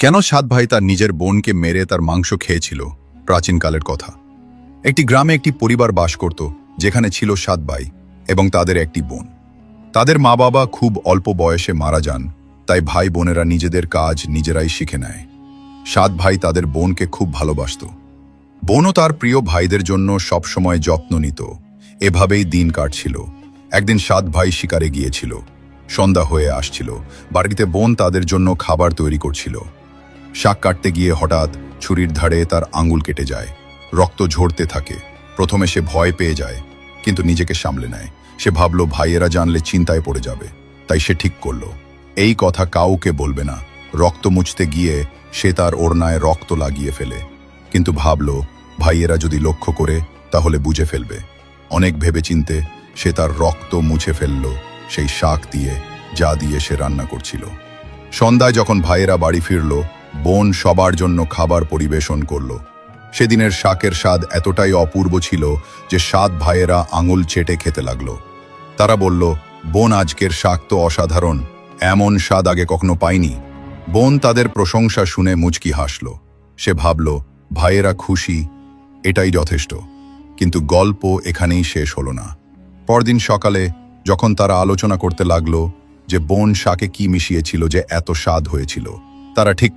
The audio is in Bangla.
কেন সাত ভাই তার নিজের বোনকে মেরে তার মাংস খেয়েছিল? প্রাচীনকালের কথা। একটি গ্রামে একটি পরিবার বাস করত, যেখানে ছিল সাত ভাই এবং তাদের একটি বোন। তাদের মা বাবা খুব অল্প বয়সে মারা যান, তাই ভাই বোনেরা নিজেদের কাজ নিজেরাই শিখে নেয়। সাত ভাই তাদের বোনকে খুব ভালোবাসত। বোনও তার প্রিয় ভাইদের জন্য সবসময় যত্ন নিত। এভাবেই দিন কাটছিল। একদিন সাত ভাই শিকারে গিয়েছিল। সন্ধ্যা হয়ে আসছিল। বাড়িতে বোন তাদের জন্য খাবার তৈরি করছিল। শাক কাটতে গিয়ে হঠাৎ ছুরির ধারে তার আঙুল কেটে যায়। রক্ত ঝরতে থাকে। প্রথমে সে ভয় পেয়ে যায়, কিন্তু নিজেকে সামলে নেয়। সে ভাবল ভাইয়েরা জানলে চিন্তায় পড়ে যাবে, তাই সে ঠিক করল এই কথা কাউকে বলবে না। রক্ত মুছতে গিয়ে সে তার ওড়নায় রক্ত লাগিয়ে ফেলে, কিন্তু ভাবল ভাইয়েরা যদি লক্ষ্য করে তাহলে বুঝে ফেলবে। অনেক ভেবেচিন্তে সে তার রক্ত মুছে ফেলল সেই শাক দিয়ে, যা দিয়ে সে রান্না করছিল। সন্ধ্যায় যখন ভাইয়েরা বাড়ি ফিরল, বোন সবার জন্য খাবার পরিবেশন করল। সেদিনের শাকের স্বাদ এতটাই অপূর্ব ছিল যে সাত ভাইয়েরা আঙুল চেটে খেতে লাগলো। তারা বলল, বোন, আজকের শাক তো অসাধারণ, এমন স্বাদ আগে কখনো পাইনি। বোন তাদের প্রশংসা শুনে মুচকি হাসল। সে ভাবল ভাইয়েরা খুশি, এটাই যথেষ্ট। কিন্তু গল্প এখানেই শেষ হলো না। পরদিন সকালে যখন তারা আলোচনা করতে লাগলো যে বোন শাকে কি মিশিয়েছিল যে এত স্বাদ হয়েছিল, তারা ঠিক